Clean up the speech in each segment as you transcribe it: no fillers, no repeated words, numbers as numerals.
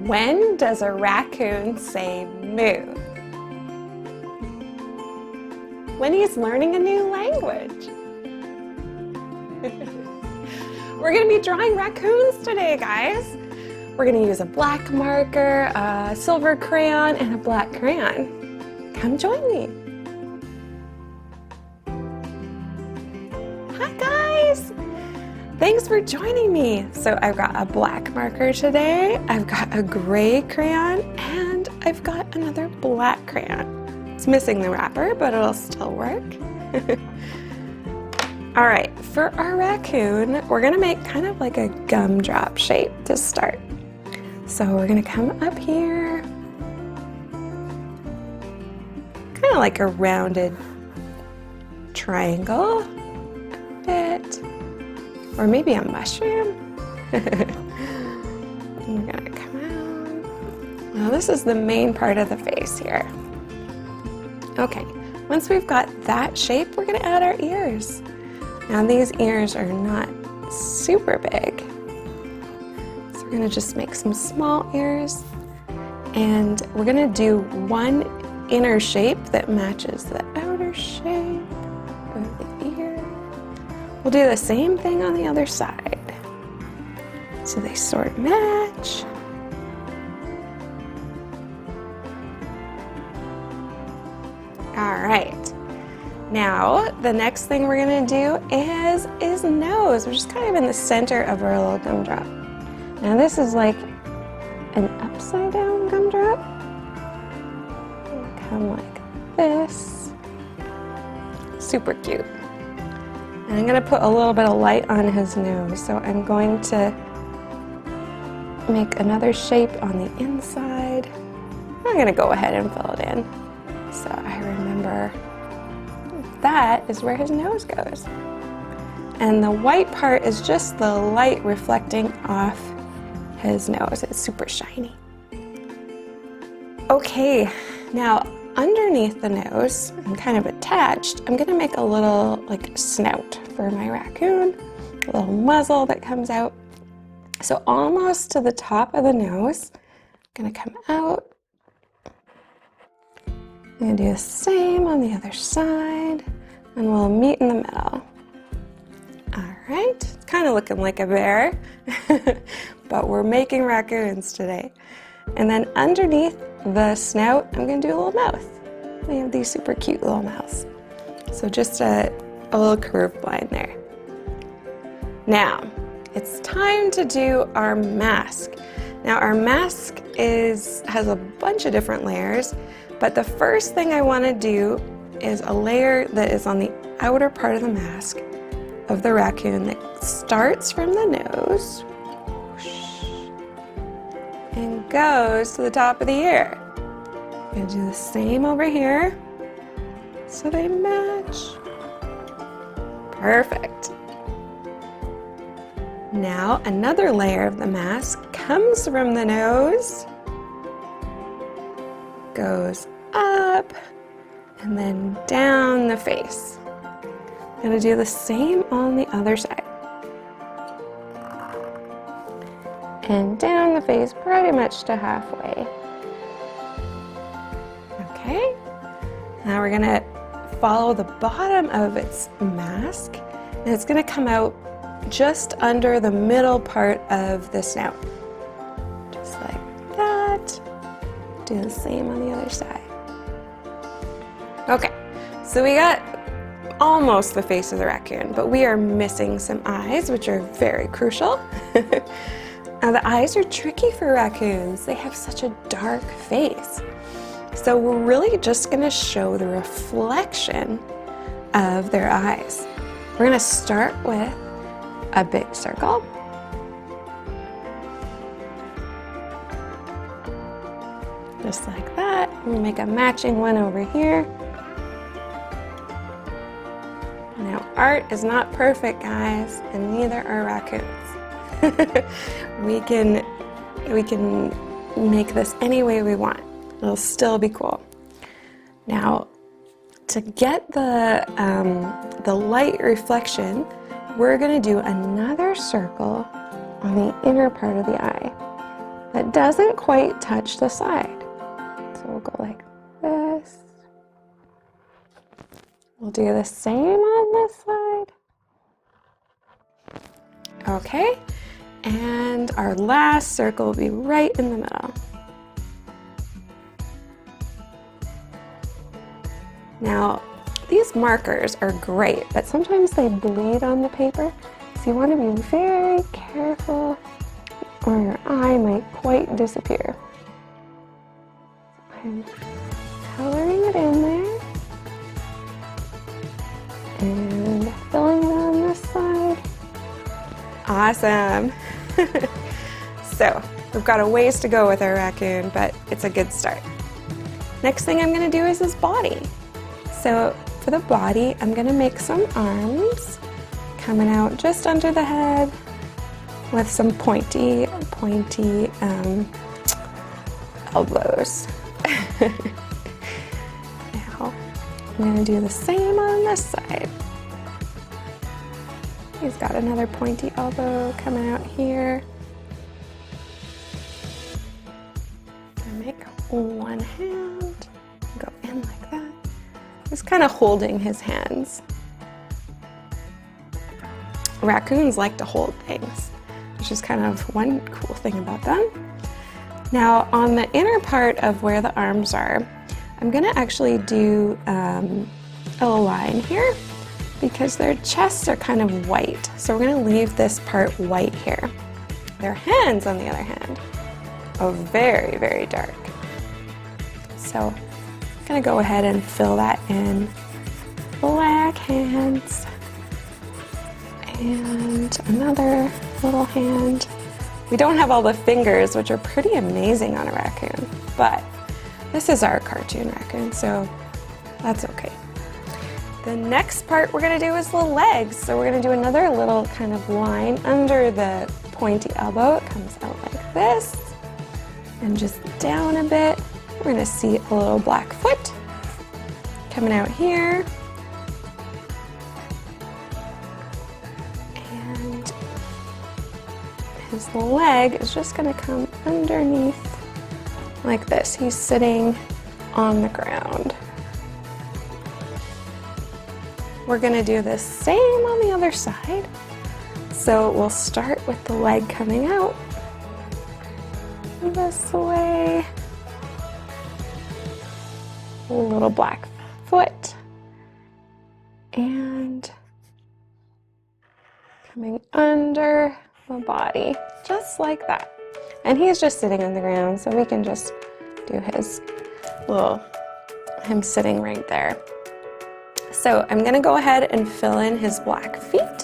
When does a raccoon say moo? When he's learning a new language. We're going to be drawing raccoons today, guys. We're going to use a black marker, a silver crayon, and a black crayon. Come join me. Hi, guys. Thanks for joining me. So I've got a black marker today, I've got a gray crayon, and I've got another black crayon. It's missing the wrapper, but it'll still work. All right, for our raccoon, we're gonna make kind of like a gumdrop shape to start. So we're gonna come up here, kind of like a rounded triangle, a bit. Or maybe a mushroom. We're gonna come out. Now this is the main part of the face here. Okay, once we've got that shape, we're gonna add our ears. Now these ears are not super big. So we're gonna just make some small ears. And we're gonna do one inner shape that matches the outer shape of the ear. We'll do the same thing on the other side. So they sort of match. All right. Now, the next thing we're gonna do is nose, which is kind of in the center of our little gumdrop. Now this is like an upside down gumdrop. It'll come like this. Super cute. And I'm going to put a little bit of light on his nose, so I'm going to make another shape on the inside. I'm going to go ahead and fill it in. So I remember that is where his nose goes. And the white part is just the light reflecting off his nose. It's super shiny. Okay, now underneath the nose and kind of attached, I'm gonna make a little like snout for my raccoon, a little muzzle that comes out. So almost to the top of the nose, I'm gonna come out. I'm gonna do the same on the other side, and we'll meet in the middle. All right, it's kind of looking like a bear, but we're making raccoons today. And then underneath the snout, I'm gonna do a little mouth. We have these super cute little mouths. So just a little curved line there. Now, it's time to do our mask. Now our mask has a bunch of different layers, but the first thing I wanna do is a layer that is on the outer part of the mask of the raccoon that starts from the nose and goes to the top of the ear. I'm gonna do the same over here so they match. Perfect. Now another layer of the mask comes from the nose, goes up, and then down the face. I'm gonna do the same on the other side. And down the face pretty much to halfway. Okay, now we're gonna follow the bottom of its mask, and it's gonna come out just under the middle part of the snout. Just like that. Do the same on the other side. Okay, so we got almost the face of the raccoon, but we are missing some eyes, which are very crucial. Now the eyes are tricky for raccoons. They have such a dark face. So we're really just gonna show the reflection of their eyes. We're gonna start with a big circle. Just like that. We'll make a matching one over here. Now art is not perfect, guys, and neither are raccoons. We can make this any way we want. It'll still be cool. Now, to get the light reflection, we're gonna do another circle on the inner part of the eye. that doesn't quite touch the side. So we'll go like this. We'll do the same on this side. Okay, and our last circle will be right in the middle. Now, these markers are great, but sometimes they bleed on the paper, so you want to be very careful or your eye might quite disappear. I'm coloring it in there and filling it on this side. Awesome! So, we've got a ways to go with our raccoon, but it's a good start. Next thing I'm going to do is his body. So for the body, I'm going to make some arms coming out just under the head with some pointy elbows. Now I'm going to do the same on this side. He's got another pointy elbow coming out here. I'm going to make one hand go in like that. He's kind of holding his hands. Raccoons like to hold things, which is kind of one cool thing about them. Now, on the inner part of where the arms are, I'm going to actually do a line here because their chests are kind of white. So we're going to leave this part white here. Their hands, on the other hand, are very, very dark. So I'm going to go ahead and fill that in. Black hands. And another little hand. We don't have all the fingers, which are pretty amazing on a raccoon, but this is our cartoon raccoon, so that's okay. The next part we're going to do is the legs. So we're going to do another little kind of line under the pointy elbow. It comes out like this and just down a bit. We're going to see a little black foot coming out here. And his leg is just going to come underneath like this. He's sitting on the ground. We're going to do the same on the other side. So we'll start with the leg coming out this way. A little black foot and coming under the body, just like that. And he's just sitting on the ground, so we can just do his little, him sitting right there. So I'm gonna go ahead and fill in his black feet,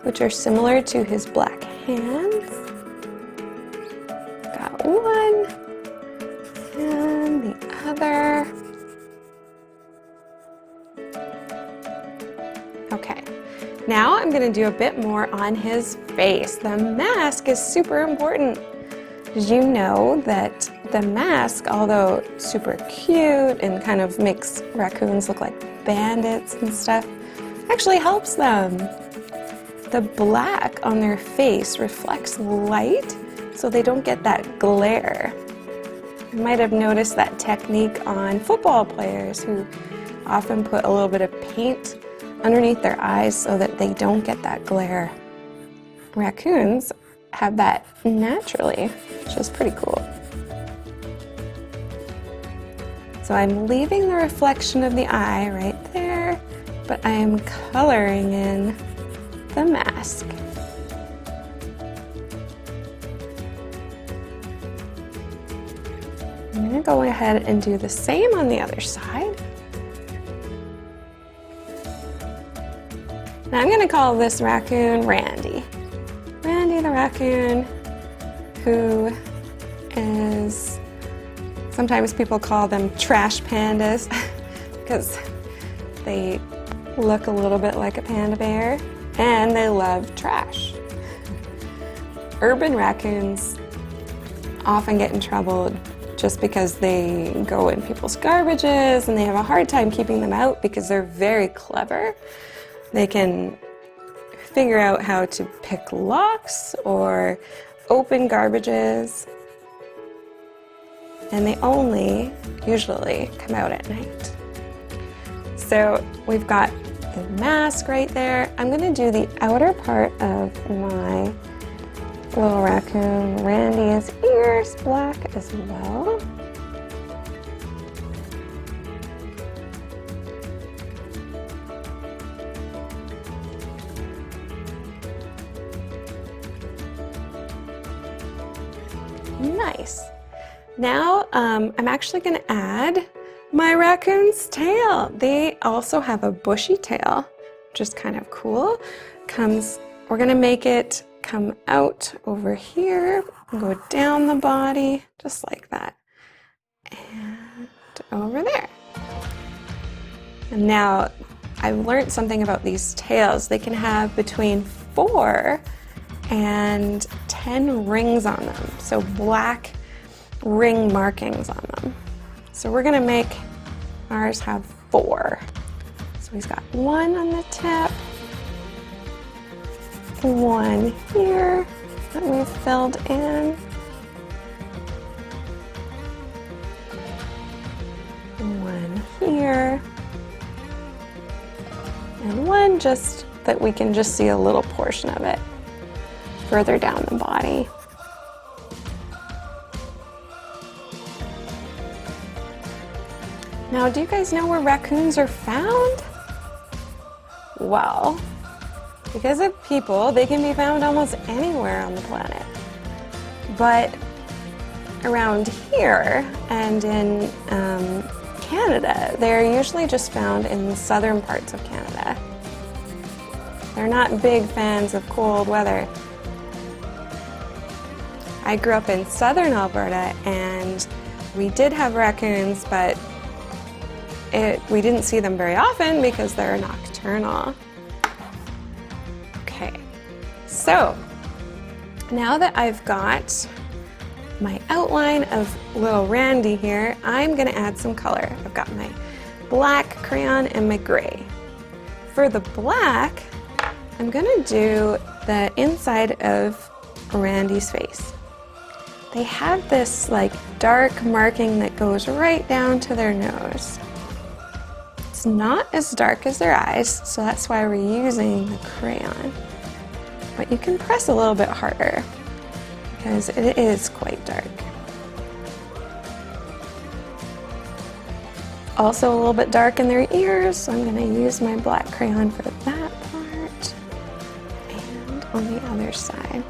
which are similar to his black hands. Got one and the other. Okay, now I'm going to do a bit more on his face. The mask is super important. Did you know that the mask, although super cute and kind of makes raccoons look like bandits and stuff, actually helps them? The black on their face reflects light, so they don't get that glare. You might have noticed that technique on football players who often put a little bit of paint underneath their eyes so that they don't get that glare. Raccoons have that naturally, which is pretty cool. So I'm leaving the reflection of the eye right there, but I am coloring in the mask. I'm going to go ahead and do the same on the other side. Now I'm going to call this raccoon Randy. Randy the raccoon, who is, sometimes people call them trash pandas because they look a little bit like a panda bear and they love trash. Urban raccoons often get in trouble just because they go in people's garbages and they have a hard time keeping them out because they're very clever. They can figure out how to pick locks or open garbages, and they only usually come out at night. So we've got the mask right there. I'm gonna do the outer part of my little raccoon Randy's ears black as well. Nice. Now I'm actually going to add my raccoon's tail. They also have a bushy tail, which is kind of cool. We're going to make it come out over here, go down the body, just like that, and over there. And now I've learned something about these tails. They can have between 4 and 10 rings on them, so black ring markings on them. So we're gonna make ours have 4. So he's got 1 on the tip, 1 here that we've filled in, 1 here, and 1 just that we can just see a little portion of it further down the body. Now, do you guys know where raccoons are found? Well, because of people, they can be found almost anywhere on the planet. But around here and in Canada, they're usually just found in the southern parts of Canada. They're not big fans of cold weather. I grew up in southern Alberta and we did have raccoons, but we didn't see them very often because they're nocturnal. Okay, so now that I've got my outline of little Randy here, I'm gonna add some color. I've got my black crayon and my gray. For the black, I'm gonna do the inside of Randy's face. They have this like dark marking that goes right down to their nose. It's not as dark as their eyes, so that's why we're using the crayon. But you can press a little bit harder because it is quite dark. Also a little bit dark in their ears, so I'm going to use my black crayon for that part and on the other side.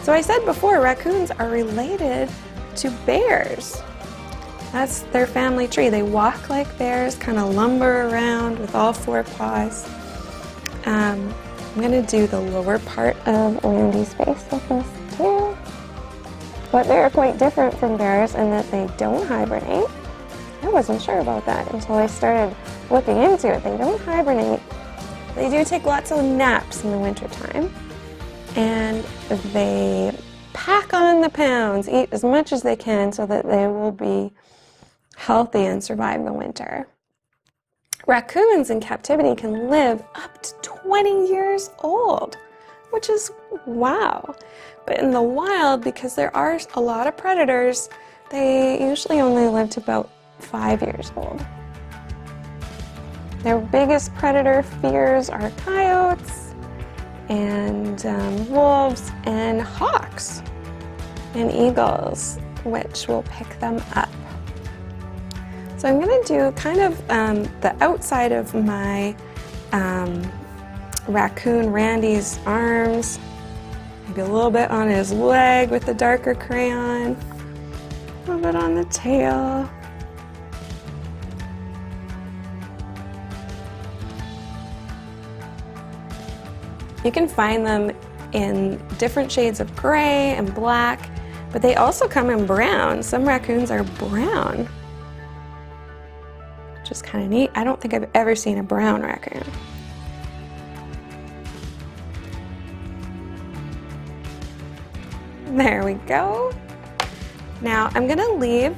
So I said before, raccoons are related to bears. That's their family tree. They walk like bears, kind of lumber around with all 4 paws. I'm going to do the lower part of Randy's face with this too. But they're quite different from bears in that they don't hibernate. I wasn't sure about that until I started looking into it. They don't hibernate. They do take lots of naps in the wintertime. And they pack on the pounds, eat as much as they can so that they will be healthy and survive the winter. Raccoons in captivity can live up to 20 years old, which is wow. But in the wild, because there are a lot of predators, they usually only live to about 5 years old. Their biggest predator fears are coyotes, and wolves and hawks and eagles, which will pick them up. So I'm going to do kind of the outside of my raccoon Randy's arms, maybe a little bit on his leg with the darker crayon, a little bit on the tail. You can find them in different shades of gray and black, but they also come in brown. Some raccoons are brown, which is kind of neat. I don't think I've ever seen a brown raccoon. There we go. Now I'm gonna leave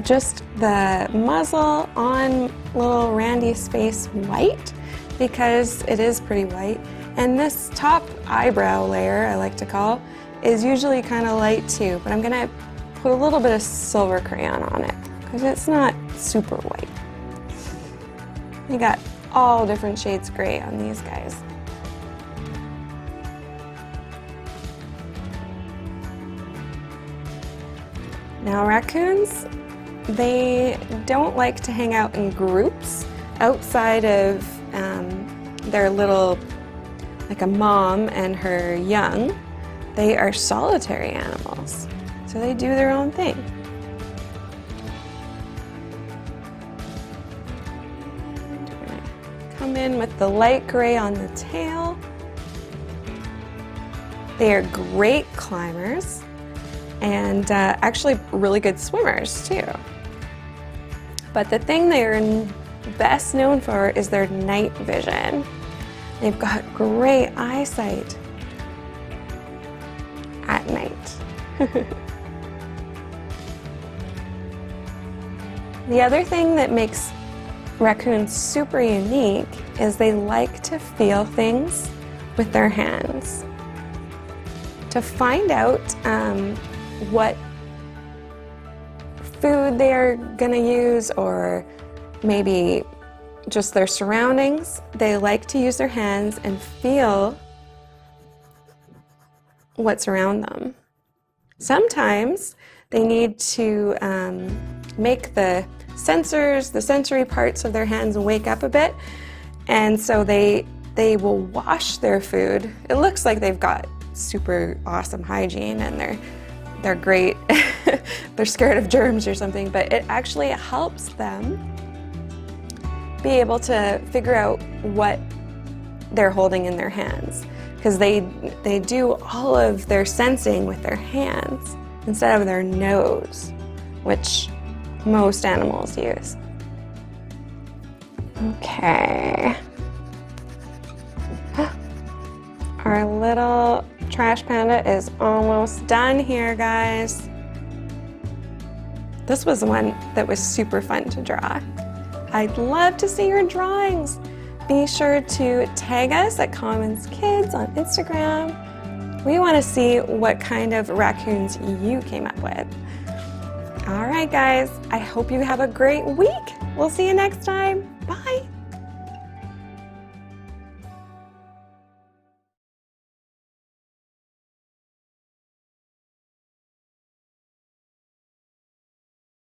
just the muzzle on little Randy's face white, because it is pretty white. And this top eyebrow layer, I like to call, is usually kind of light too, but I'm gonna put a little bit of silver crayon on it because it's not super white. We got all different shades gray on these guys. Now raccoons, they don't like to hang out in groups outside of their little, like a mom and her young. They are solitary animals, so they do their own thing. We're gonna come in with the light gray on the tail. They are great climbers and actually really good swimmers too. But the thing they're best known for is their night vision. They've got great eyesight at night. The other thing that makes raccoons super unique is they like to feel things with their hands. To find out what food they're gonna use, or maybe just their surroundings, they like to use their hands and feel what's around them. Sometimes they need to make the sensors, the sensory parts of their hands wake up a bit, and so they will wash their food. It looks like they've got super awesome hygiene and they're great. They're scared of germs or something, but it actually helps them be able to figure out what they're holding in their hands, because they do all of their sensing with their hands instead of their nose, which most animals use. Okay. Our little trash panda is almost done here, guys. This was one that was super fun to draw. I'd love to see your drawings. Be sure to tag us at Commons Kids on Instagram. We want to see what kind of raccoons you came up with. All right, guys, I hope you have a great week. We'll see you next time. Bye.